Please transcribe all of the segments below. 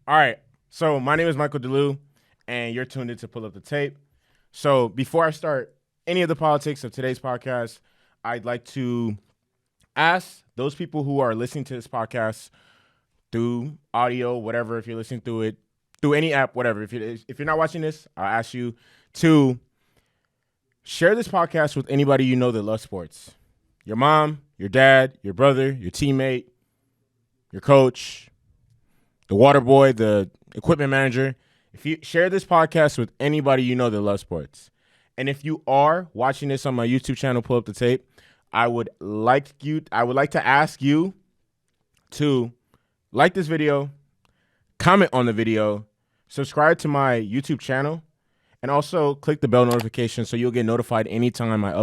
All right. So my name is Michael DeLu, and you're tuned in to Pull Up the Tape. So before I start any of the politics of today's podcast, I'd like to ask those people who are listening to this podcast through audio, whatever, if you're listening through it, through any app, whatever. If you're not watching this, I'll ask you to share this podcast with anybody you know that loves sports. Your mom, your dad, your brother, your teammate, your coach, the water boy, the equipment manager. If you share this podcast with anybody you know that loves sports, and if you are watching this on my YouTube channel, Pull Up the Tape, I would like to ask you to like this video, comment on the video, subscribe to my YouTube channel, and also click the bell notification so you'll get notified anytime I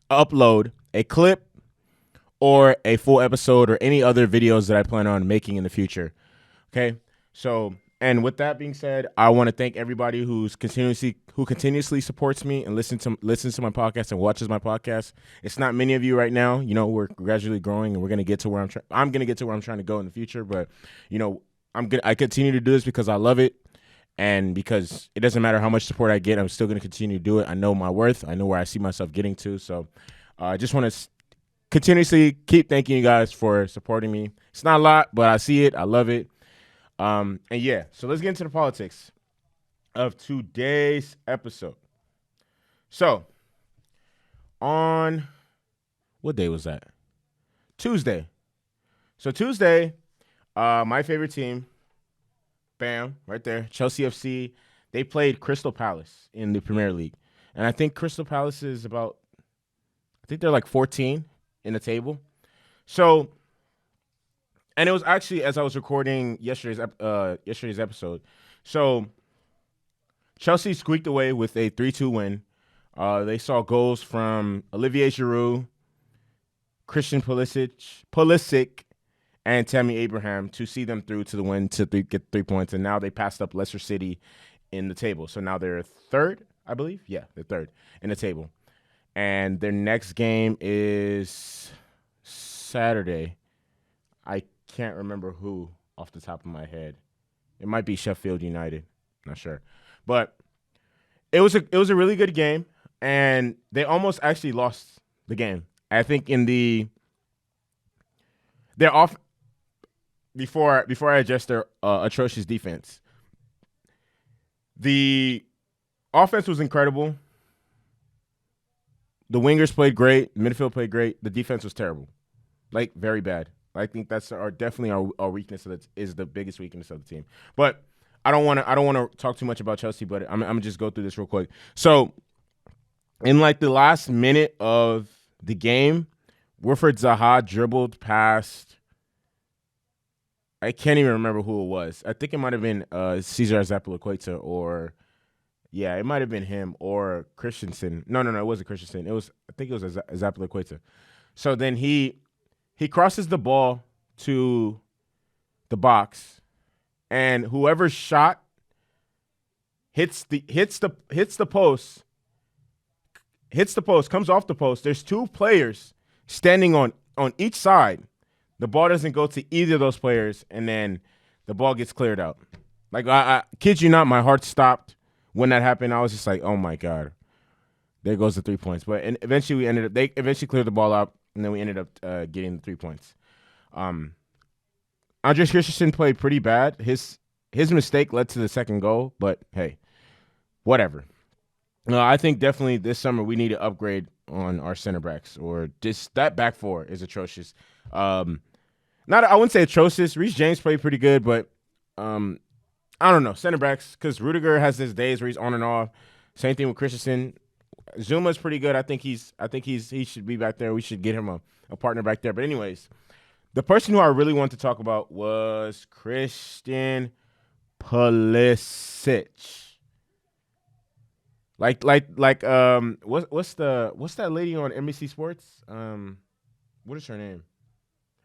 upload a clip or a full episode or any other videos that I plan on making in the future. Okay, so, and with that being said, I want to thank everybody who continuously supports me and listens to my podcast and watches my podcast. It's not many of you right now. You know, we're gradually growing, and we're gonna get to where I'm gonna get to where I'm trying to go in the future. But you know, I continue to do this because I love it, and because it doesn't matter how much support I get, I'm still gonna continue to do it. I know my worth. I know where I see myself getting to. So, I just want to continuously keep thanking you guys for supporting me. It's not a lot, but I see it. I love it. And yeah, so let's get into the politics of today's episode. So, on what day was that? Tuesday. So Tuesday, my favorite team, bam, right there, Chelsea FC, they played Crystal Palace in the Premier League. And I think Crystal Palace is I think they're like 14 in the table. So, and it was actually as I was recording yesterday's episode. So Chelsea squeaked away with a 3-2 win. They saw goals from Olivier Giroud, Christian Pulisic, and Tammy Abraham to see them through to the win to get 3 points. And now they passed up Leicester City in the table. So now they're third, I believe. Yeah, they're third in the table. And their next game is Saturday. I can't remember who off the top of my head. It might be Sheffield United. Not sure. But it was a really good game, and they almost actually lost the game. I think they're off before I address their atrocious defense. The offense was incredible. The wingers played great. The midfield played great. The defense was terrible, like very bad. I think that's definitely our weakness. Is the biggest weakness of the team. But I don't want to talk too much about Chelsea. But I'm gonna just go through this real quick. So, in like the last minute of the game, Wilfred Zaha dribbled past. I can't even remember who it was. I think it might have been Cesar Azpilicueta or. Yeah, it might have been him or Christensen. No, it wasn't Christensen. I think it was Azpilicueta. So then he crosses the ball to the box, and whoever shot hits the post, comes off the post. There's two players standing on each side. The ball doesn't go to either of those players, and then the ball gets cleared out. Like I kid you not, my heart stopped. When that happened, I was just like, "Oh my god, there goes the 3 points." But and eventually they cleared the ball out, and then we ended up getting the 3 points. Andres Christensen played pretty bad. His mistake led to the second goal, but hey, whatever. I think definitely this summer we need to upgrade on our center backs, or just that back four is atrocious. I wouldn't say atrocious. Reece James played pretty good, but I don't know, center backs, because Rudiger has his days where he's on and off. Same thing with Christensen. Zuma's pretty good. I think he should be back there. We should get him a partner back there. But anyways, the person who I really wanted to talk about was Christian Pulisic. What's that lady on NBC Sports? What is her name?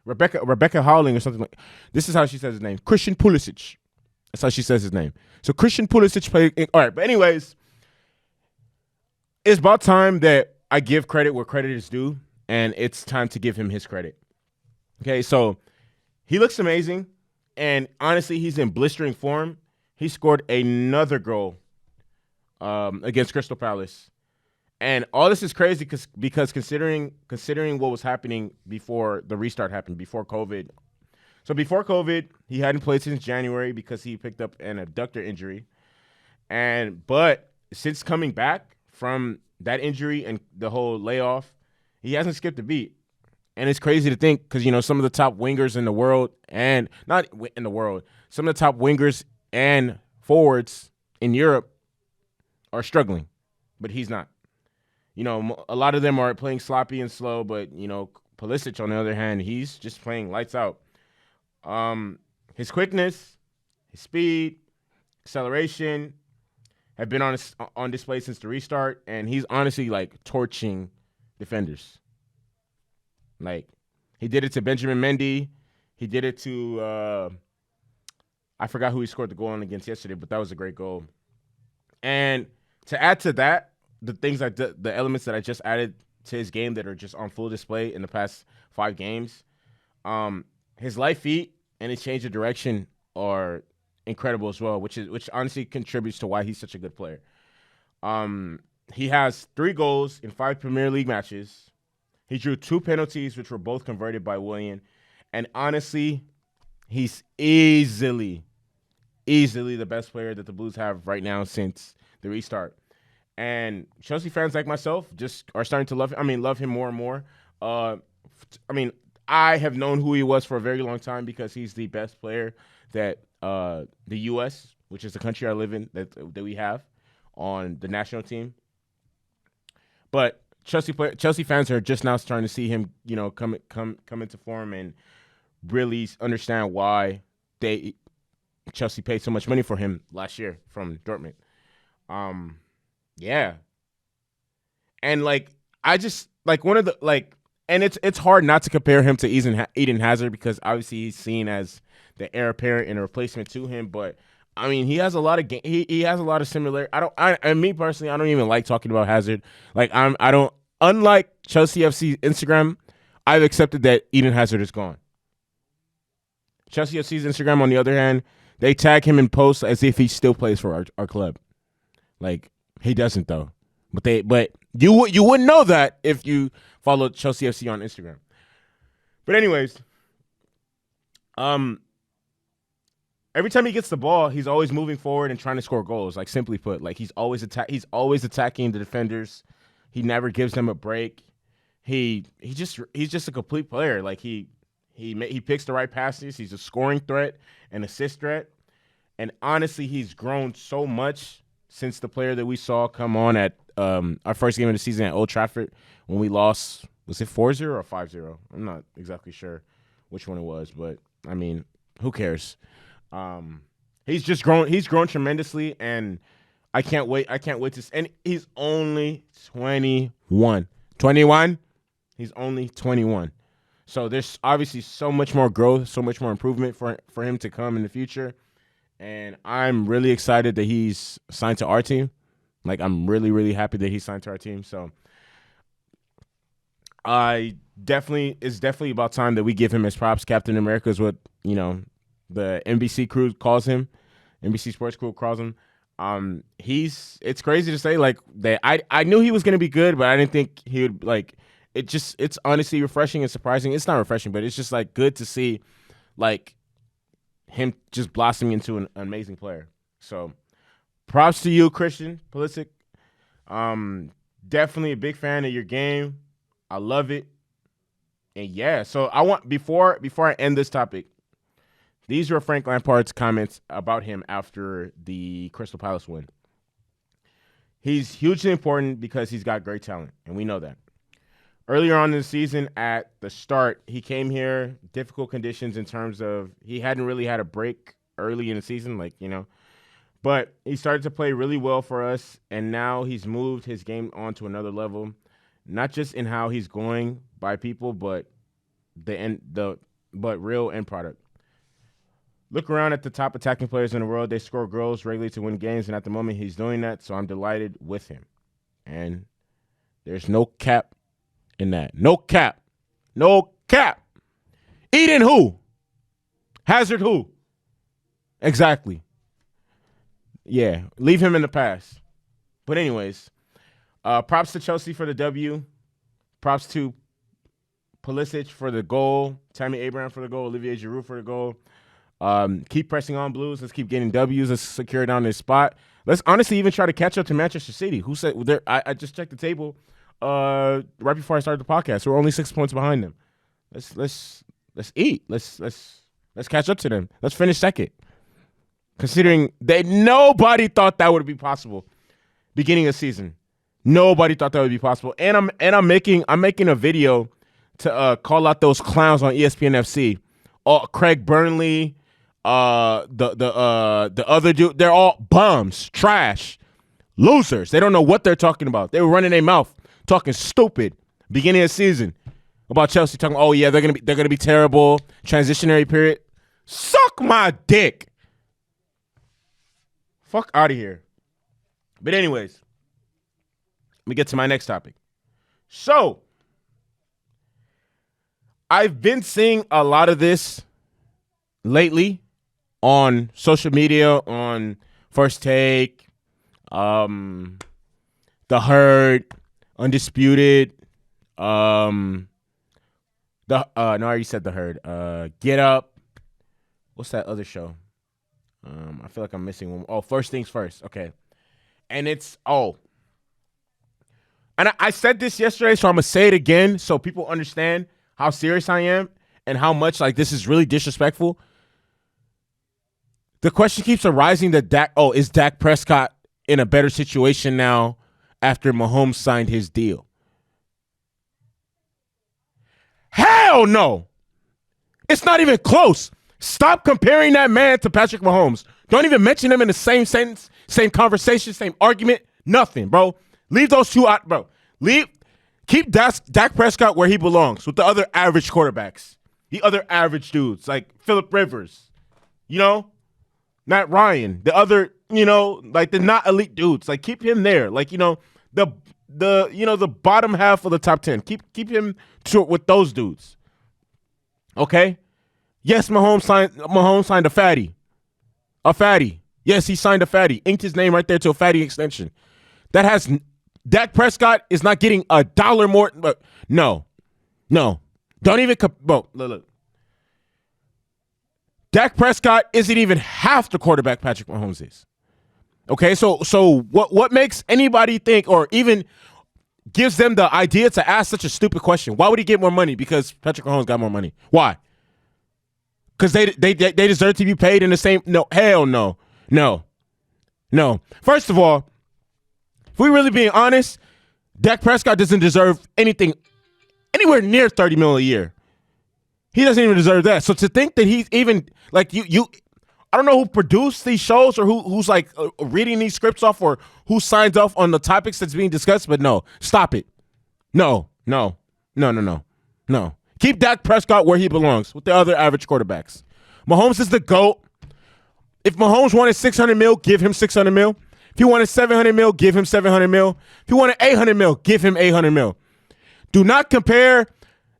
Rebecca Howling or something like. This is how she says his name. Christian Pulisic. That's how she says his name. So Christian Pulisic played. All right, but anyways, it's about time that I give credit where credit is due, and it's time to give him his credit. Okay, so he looks amazing. and honestly, he's in blistering form. He scored another goal against Crystal Palace. And all this is crazy because considering what was happening before the restart happened, before COVID. So before COVID, he hadn't played since January because he picked up an abductor injury. But since coming back from that injury and the whole layoff, he hasn't skipped a beat. And it's crazy to think because, some of the top wingers in the world, and not in the world, some of the top wingers and forwards in Europe are struggling, but he's not. A lot of them are playing sloppy and slow, but, Pulisic, on the other hand, he's just playing lights out. His quickness, his speed, acceleration have been on display since the restart, and he's honestly, torching defenders. He did it to Benjamin Mendy. He did it to I forgot who he scored the goal on against yesterday, but that was a great goal. And to add to that, the elements that I just added to his game that are just on full display in the past 5 games, his light feet and his change of direction are incredible as well, which honestly contributes to why he's such a good player. He has 3 goals in 5 Premier League matches. He drew 2 penalties, which were both converted by Willian. And honestly, he's easily the best player that the Blues have right now since the restart. And Chelsea fans like myself just are starting to love him more and more. I have known who he was for a very long time because he's the best player that the U.S., which is the country I live in, that we have on the national team. But Chelsea fans are just now starting to see him, come into form and really understand why Chelsea paid so much money for him last year from Dortmund. Yeah. And I just one of the and it's hard not to compare him to Eden Hazard because obviously he's seen as the heir apparent and a replacement to him. But he has a lot of he has a lot of similarity. Me personally, I don't even like talking about Hazard. Unlike Chelsea FC Instagram, I've accepted that Eden Hazard is gone. Chelsea FC's Instagram, on the other hand, they tag him in posts as if he still plays for our club. He doesn't though. But you wouldn't know that if you followed Chelsea FC on Instagram. But anyways, every time he gets the ball, he's always moving forward and trying to score goals. Simply put, he's always attacking the defenders. He never gives them a break. He's just a complete player. He picks the right passes. He's a scoring threat, an assist threat, and honestly, he's grown so much since the player that we saw come on at our first game of the season at Old Trafford when we lost. Was it 4-0 or 5-0? I'm not exactly sure which one it was, but who cares? He's just grown. He's grown tremendously, and I can't wait to. And he's only 21. 21. He's only 21. So there's obviously so much more growth, so much more improvement for him to come in the future. And I'm really excited that he's signed to our team. I'm really, really happy that he signed to our team. So it's definitely about time that we give him his props. Captain America is what, the NBC crew calls him. NBC Sports crew calls him. It's crazy to say that I knew he was going to be good, but I didn't think he would it's honestly refreshing and surprising. It's not refreshing, but it's just good to see him just blossoming into an amazing player. So props to you, Christian Pulisic. Definitely a big fan of your game. I love it. And yeah, so I want before I end this topic, these are Frank Lampard's comments about him after the Crystal Palace win. He's hugely important because he's got great talent, and we know that. Earlier on in the season, at the start, he came here, difficult conditions in terms of he hadn't really had a break early in the season, but he started to play really well for us, and now he's moved his game on to another level, not just in how he's going by people, but real end product. Look around at the top attacking players in the world. They score goals regularly to win games, and at the moment he's doing that, so I'm delighted with him. And there's no cap in that. No cap. No cap. Eden who? Hazard who? Exactly. Yeah, leave him in the past. But anyways, props to Chelsea for the W. Props to Pulisic for the goal. Tammy Abraham for the goal. Olivier Giroud for the goal. Keep pressing on, Blues. Let's keep getting W's. Let's secure down this spot. Let's honestly even try to catch up to Manchester City. Who said I just checked the table right before I started the podcast. We're only 6 points behind them. Let's eat. Let's catch up to them. Let's finish second. Considering that nobody thought that would be possible beginning of season. Nobody thought that would be possible. And I'm making a video to call out those clowns on ESPN FC. Craig Burnley, the other dude, they're all bums, trash, losers. They don't know what they're talking about. They were running their mouth, talking stupid beginning of season about Chelsea, talking, oh yeah, they're gonna be terrible, transitionary period. Suck my dick. Fuck out of here. But anyways, let me get to my next topic. So, I've been seeing a lot of this lately on social media, on First Take, The Herd, Undisputed, I already said The Herd. Get Up. What's that other show? I feel like I'm missing one. Oh, First Things First. Okay. And it's, and I said this yesterday, so I'm going to say it again so people understand how serious I am and how much like this is really disrespectful. The question keeps arising that is Dak Prescott in a better situation now after Mahomes signed his deal? Hell no. It's not even close. Stop comparing that man to Patrick Mahomes. Don't even mention him in the same sentence, same conversation, same argument, nothing, bro. Leave those two out, bro. Keep Dak Prescott where he belongs with the other average quarterbacks, the other average dudes like Phillip Rivers, Matt Ryan, the other, like the not elite dudes. Like keep him there, like the bottom half of the top 10. Keep him with those dudes. Okay. Yes, Mahomes signed a fatty. A fatty. Yes, he signed a fatty. Inked his name right there to a fatty extension. Dak Prescott is not getting $1 more. But no. Don't even. Look. Dak Prescott isn't even half the quarterback Patrick Mahomes is. Okay, so what makes anybody think or even gives them the idea to ask such a stupid question? Why would he get more money? Because Patrick Mahomes got more money. Why? Because they deserve to be paid in the same. No, hell no. First of all, if we're really being honest, Dak Prescott doesn't deserve anything anywhere near $30 million a year. He doesn't even deserve that. So to think that he's even like you, I don't know who produced these shows or who's like reading these scripts off or who signs off on the topics that's being discussed. But no, stop it. No. Keep Dak Prescott where he belongs with the other average quarterbacks. Mahomes is the GOAT. If Mahomes wanted $600 million, give him $600 million. If he wanted $700 million, give him $700 million. If he wanted $800 million, give him $800 million. Do not compare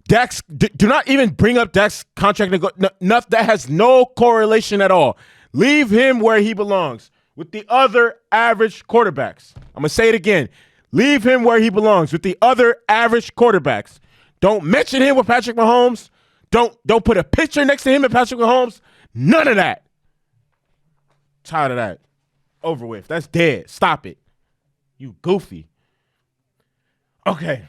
Dak's. Do not even bring up Dak's contract. That has no correlation at all. Leave him where he belongs with the other average quarterbacks. I'm gonna say it again. Leave him where he belongs with the other average quarterbacks. Don't mention him with Patrick Mahomes. Don't put a picture next to him and Patrick Mahomes. None of that. Tired of that. Over with. That's dead. Stop it. You goofy. Okay.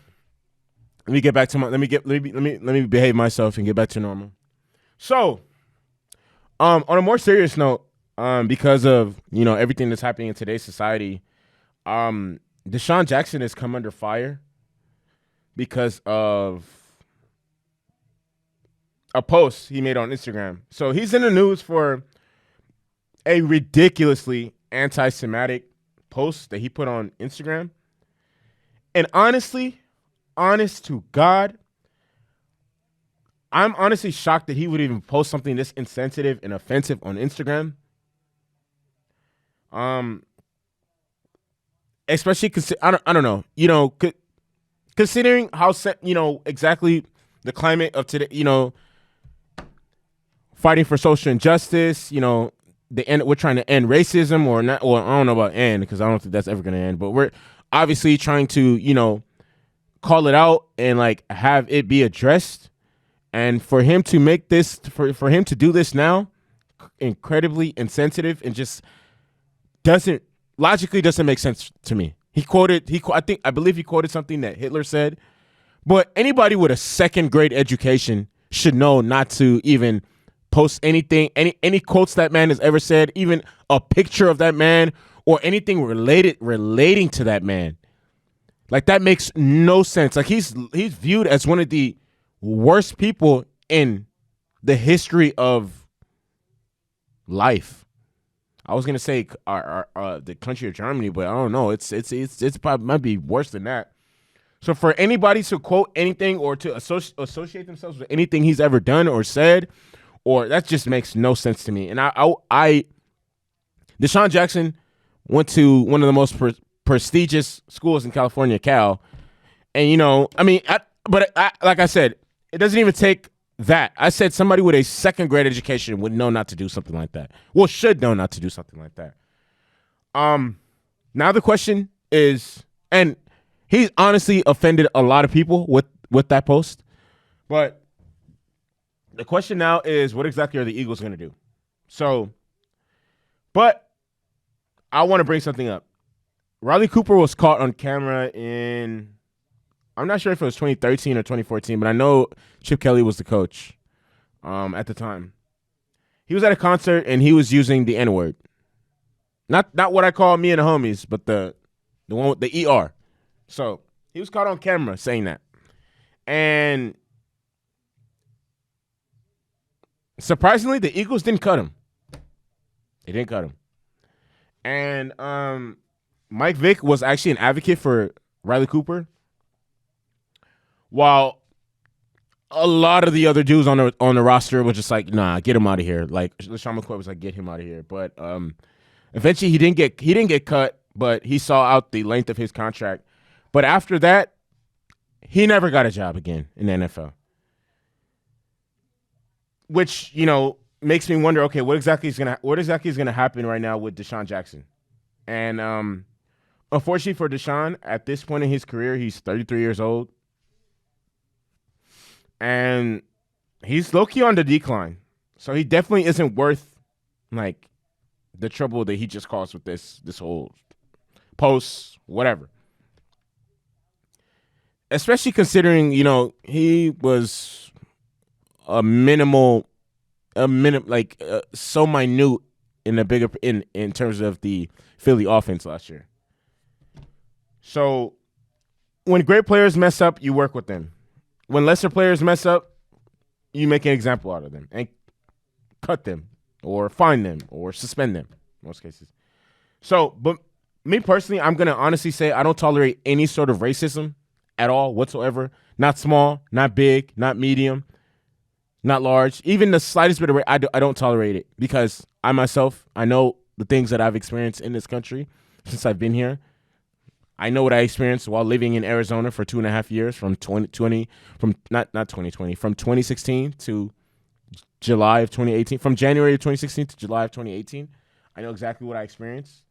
Let me get back to let me behave myself and get back to normal. So, on a more serious note, because of everything that's happening in today's society, DeSean Jackson has come under fire because of a post he made on Instagram. So he's in the news for a ridiculously anti-Semitic post that he put on Instagram. And honest to God, I'm honestly shocked that he would even post something this insensitive and offensive on Instagram. Especially I don't know, considering how exactly the climate of today, fighting for social injustice, we're trying to end racism or not. Well, I don't know about end because I don't think that's ever going to end. But we're obviously trying to call it out and like have it be addressed. And for him to make this, for him to do this now, incredibly insensitive and just doesn't make sense to me. I believe he quoted something that Hitler said, but anybody with a second grade education should know not to even post anything, any quotes that man has ever said, even a picture of that man or anything relating to that man. Like, that makes no sense. Like, he's viewed as one of the worst people in the history of life. I was gonna say the country of Germany, but I don't know. It's probably might be worse than that. So for anybody to quote anything or to associate themselves with anything he's ever done or said, or that just makes no sense to me. And DeSean Jackson went to one of the most prestigious schools in California, Cal, and like I said, it doesn't even take that. I said somebody with a second grade education would know not to do something like that. Well, should know not to do something like that. Now the question is, and he's honestly offended a lot of people with that post, but the question now is, what exactly are the Eagles going to do? So, but I want to bring something up. Riley Cooper was caught on camera in, I'm not sure if it was 2013 or 2014, but I know Chip Kelly was the coach at the time. He was at a concert and he was using the N-word. Not what I call me and the homies, but the one with the ER. So he was caught on camera saying that. And surprisingly, the Eagles didn't cut him. They didn't cut him. And Mike Vick was actually an advocate for Riley Cooper, while a lot of the other dudes on the roster was just like, nah, get him out of here. Like LaShawn McCoy was like, get him out of here. But eventually he didn't get cut, but he saw out the length of his contract. But after that, he never got a job again in the NFL. Which, makes me wonder, okay, what exactly is gonna happen right now with DeSean Jackson? And unfortunately for DeSean, at this point in his career, he's 33 years old. And he's low-key on the decline. So he definitely isn't worth, like, the trouble that he just caused with this whole post, whatever. Especially considering, he was so minute in the bigger in terms of the Philly offense last year. So when great players mess up, you work with them. When lesser players mess up, you make an example out of them and cut them or fine them or suspend them in most cases. So, but me personally, I'm going to honestly say I don't tolerate any sort of racism at all whatsoever. Not small, not big, not medium, not large. Even the slightest bit of I don't tolerate it because I know the things that I've experienced in this country since I've been here. I know what I experienced while living in Arizona for 2.5 years from 2016 to July of 2018, from January of 2016 to July of 2018. I know exactly what I experienced,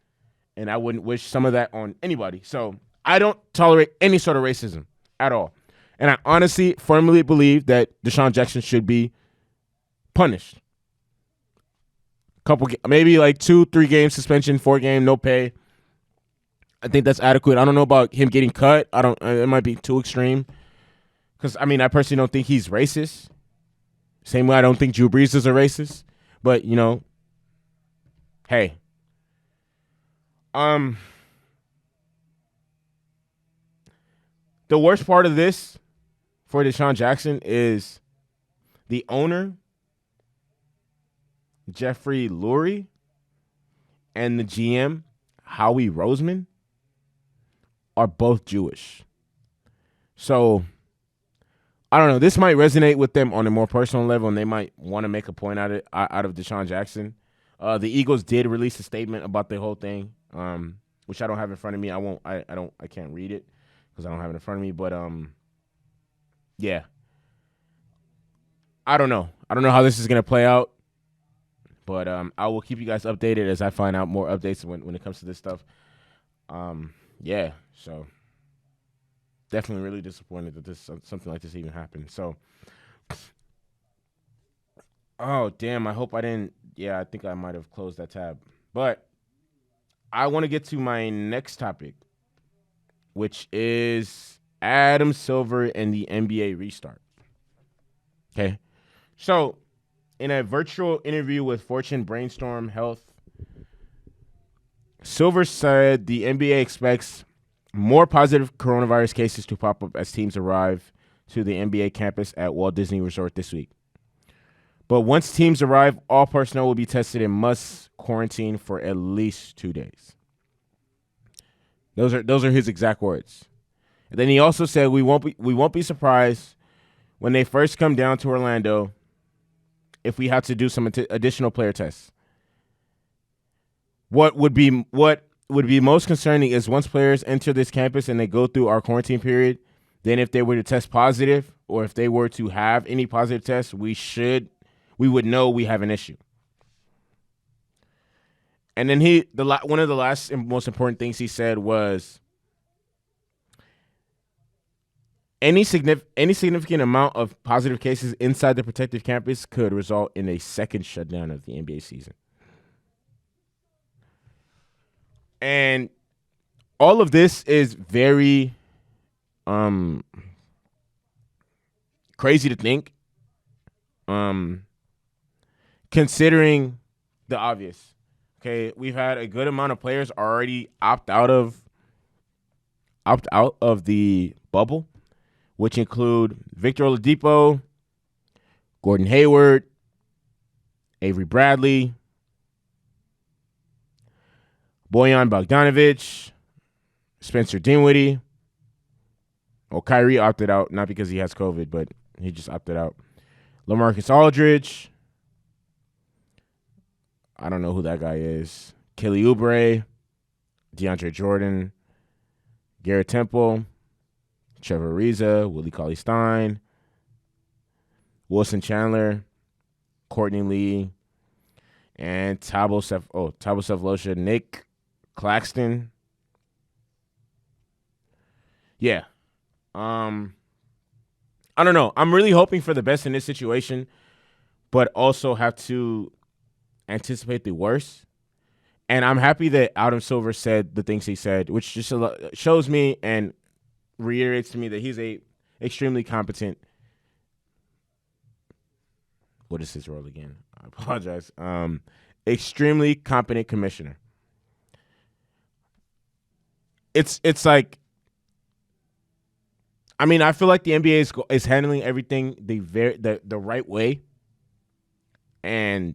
and I wouldn't wish some of that on anybody. So I don't tolerate any sort of racism at all. And I honestly, firmly believe that DeSean Jackson should be punished. Maybe like 2-3 game suspension, 4 game, no pay. I think that's adequate. I don't know about him getting cut. It might be too extreme. Because, I personally don't think he's racist. Same way I don't think Drew Brees is a racist. But, hey. The worst part of this for DeSean Jackson is the owner, Jeffrey Lurie, and the GM, Howie Roseman, are both Jewish. So, I don't know. This might resonate with them on a more personal level, and they might want to make a point out of DeSean Jackson. The Eagles did release a statement about the whole thing, which I don't have in front of me. I can't read it because I don't have it in front of me. But yeah, I don't know. I don't know how this is gonna play out. But I will keep you guys updated as I find out more updates when it comes to this stuff. Yeah, so definitely really disappointed that something like this even happened. So, oh damn, I hope I didn't. Yeah, I think I might have closed that tab. But I want to get to my next topic, which is Adam Silver and the NBA restart. Okay, so in a virtual interview with Fortune Brainstorm Health, Silver said the NBA expects more positive coronavirus cases to pop up as teams arrive to the NBA campus at Walt Disney Resort this week. But once teams arrive, all personnel will be tested and must quarantine for at least 2 days. Those are his exact words. And then he also said we won't be surprised when they first come down to Orlando if we have to do some additional player tests. What would be most concerning is once players enter this campus and they go through our quarantine period, then if they were to test positive or if they were to have any positive tests, we would know we have an issue. And then one of the last and most important things he said was any significant amount of positive cases inside the protective campus could result in a second shutdown of the NBA season. And all of this is very crazy to think, considering the obvious. Okay, we've had a good amount of players already opt out of the bubble, which include Victor Oladipo, Gordon Hayward, Avery Bradley, Bojan Bogdanovic, Spencer Dinwiddie. Well, Kyrie opted out, not because he has COVID, but he just opted out. LaMarcus Aldridge. I don't know who that guy is. Kelly Oubre, DeAndre Jordan, Garrett Temple, Trevor Ariza, Willie Cauley-Stein, Wilson Chandler, Courtney Lee, and Thabo Sefolosha, Nick Claxton. Yeah. I don't know. I'm really hoping for the best in this situation, but also have to anticipate the worst. And I'm happy that Adam Silver said the things he said, which just shows me and reiterates to me that he's a extremely competent. What is his role again? I apologize. Extremely competent commissioner. It's like, I mean, I feel like the NBA is handling everything the right way, and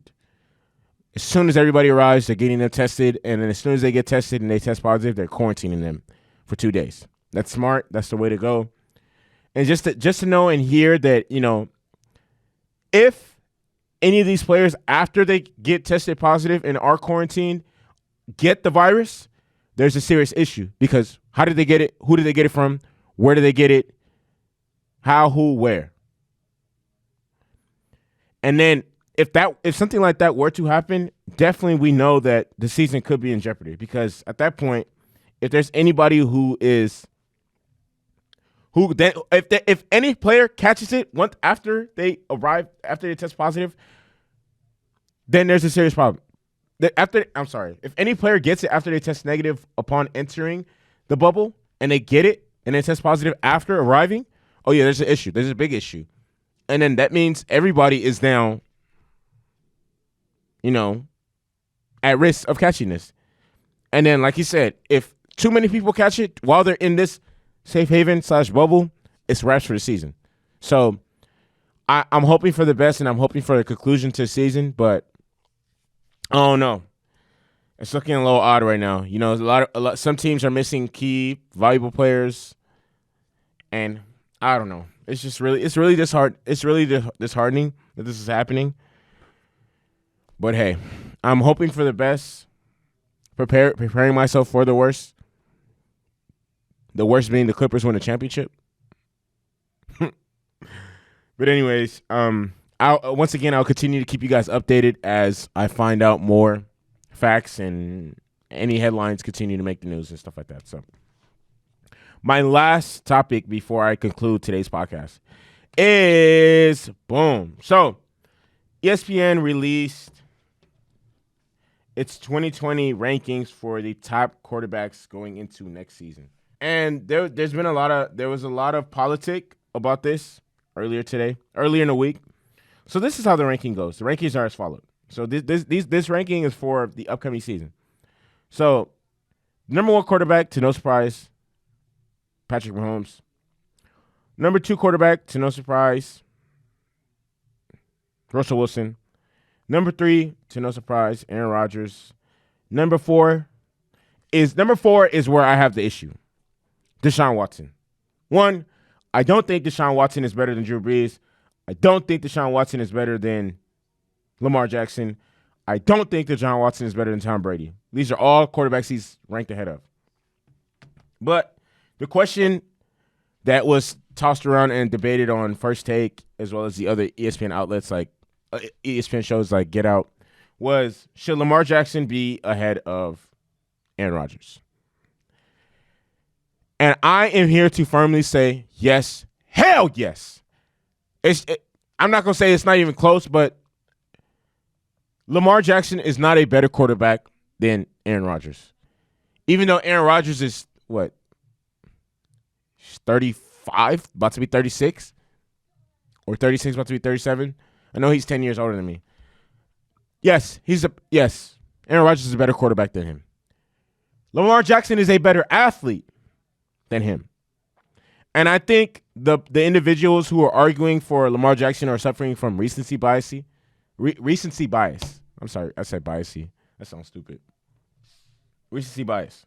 as soon as everybody arrives, they're getting them tested, and then as soon as they get tested and they test positive, they're quarantining them for 2 days. That's smart. That's the way to go. And just to know and hear that, you know, if any of these players after they get tested positive and are quarantined get the virus, there's a serious issue, because how did they get it? Who did they get it from? Where did they get it? How, who, where? And then if something like that were to happen, definitely we know that the season could be in jeopardy, because at that point, if there's anybody if any player catches it after they test positive, then there's a serious problem. If any player gets it after they test negative upon entering the bubble and they get it and they test positive after arriving, oh yeah, there's an issue. There's a big issue. And then that means everybody is now, you know, at risk of catching this. And then, like you said, if too many people catch it while they're in this safe haven / bubble, it's wraps for the season. So I'm hoping for the best, and I'm hoping for a conclusion to the season, but I don't know. It's looking a little odd right now. You know, some teams are missing key, valuable players, and I don't know. It's really disheartening that this is happening. But hey, I'm hoping for the best, preparing myself for the worst. The worst being the Clippers win the championship. But anyways, I Once again, I'll continue to keep you guys updated as I find out more facts and any headlines continue to make the news and stuff like that. So my last topic before I conclude today's podcast is boom. So ESPN released its 2020 rankings for the top quarterbacks going into next season. And there was a lot of politic about this earlier in the week. So this is how the ranking goes. The rankings are as follows. So this ranking is for the upcoming season. So number 1 quarterback, to no surprise, Patrick Mahomes. Number 2 quarterback, to no surprise, Russell Wilson. Number 3, to no surprise, Aaron Rodgers. Number 4 is where I have the issue. Deshaun Watson. 1, I don't think Deshaun Watson is better than Drew Brees. I don't think Deshaun Watson is better than Lamar Jackson. I don't think Deshaun Watson is better than Tom Brady. These are all quarterbacks he's ranked ahead of. But the question that was tossed around and debated on First Take, as well as the other ESPN outlets like ESPN shows like Get Out, was should Lamar Jackson be ahead of Aaron Rodgers? And I am here to firmly say yes, hell yes. I'm not going to say it's not even close, but Lamar Jackson is not a better quarterback than Aaron Rodgers. Even though Aaron Rodgers is, 35, about to be 36? Or 36, about to be 37? I know he's 10 years older than me. Yes, Aaron Rodgers is a better quarterback than him. Lamar Jackson is a better athlete than him. And I think the individuals who are arguing for Lamar Jackson are suffering from recency bias. Recency bias. I'm sorry, I said biasy. That sounds stupid. Recency bias.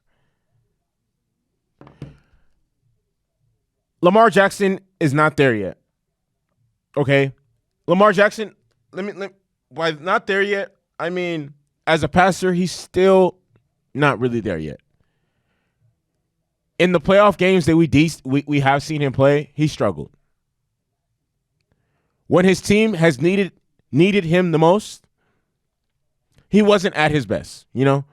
Lamar Jackson is not there yet. Okay? Lamar Jackson, by not there yet, I mean, as a passer, he's still not really there yet. In the playoff games that we have seen him play, he struggled. When his team has needed him the most, he wasn't at his best. You know,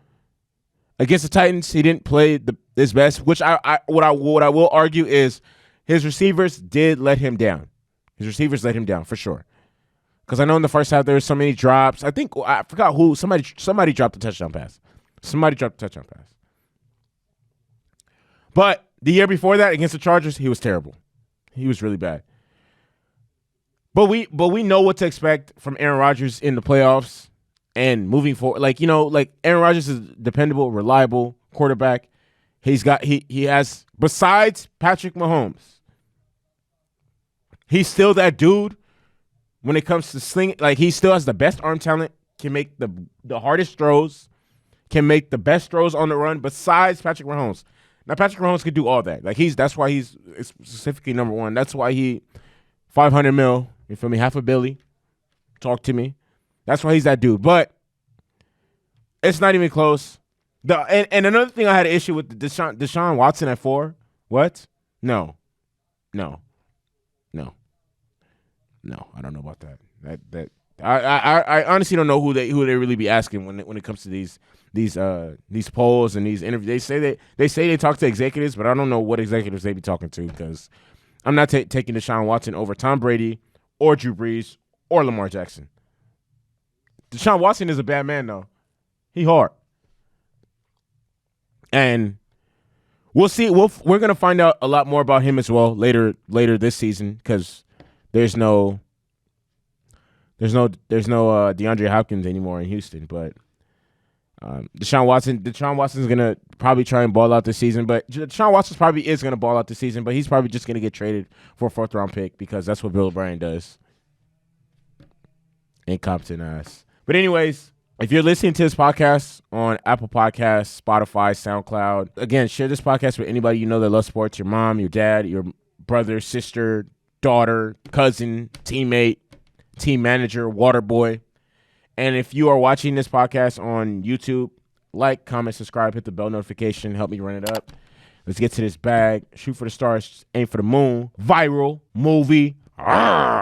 against the Titans, he didn't play his best. Which what I will argue is his receivers did let him down. His receivers let him down for sure. Because I know in the first half there were so many drops. I forgot who. Somebody dropped a touchdown pass. But the year before that, against the Chargers, he was terrible. He was really bad. But we know what to expect from Aaron Rodgers in the playoffs and moving forward. Aaron Rodgers is a dependable, reliable quarterback. He has, besides Patrick Mahomes, he's still that dude when it comes to slinging. Like, he still has the best arm talent, can make the hardest throws, can make the best throws on the run besides Patrick Mahomes. Now, Patrick Mahomes could do all that. That's why he's specifically number 1. That's why he $500 million. You feel me? Half a billy. Talk to me. That's why he's that dude. But it's not even close. And another thing I had an issue with Deshaun Watson at 4. What? No. I don't know about that. I honestly don't know who they really be asking when it comes to these polls and these interviews. They say they talk to executives, but I don't know what executives they be talking to, because I'm not taking Deshaun Watson over Tom Brady or Drew Brees or Lamar Jackson. Deshaun Watson is a bad man, though. He hard. And we'll see. We're gonna find out a lot more about him as well later this season, because there's no DeAndre Hopkins anymore in Houston. But Deshaun Watson's gonna probably try and ball out this season. But Deshaun Watson probably is gonna ball out this season, but he's probably just gonna get traded for a 4th round pick, because that's what Bill O'Brien does. Incompetent ass. But anyways, if you're listening to this podcast on Apple Podcasts, Spotify, SoundCloud, again, share this podcast with anybody you know that loves sports. Your mom, your dad, your brother, sister, daughter, cousin, teammate, team manager, water boy. And if you are watching this podcast on YouTube, like, comment, subscribe, hit the bell notification, help me run it up. Let's get to this bag. Shoot for the stars, aim for the moon. Viral movie. Arrgh.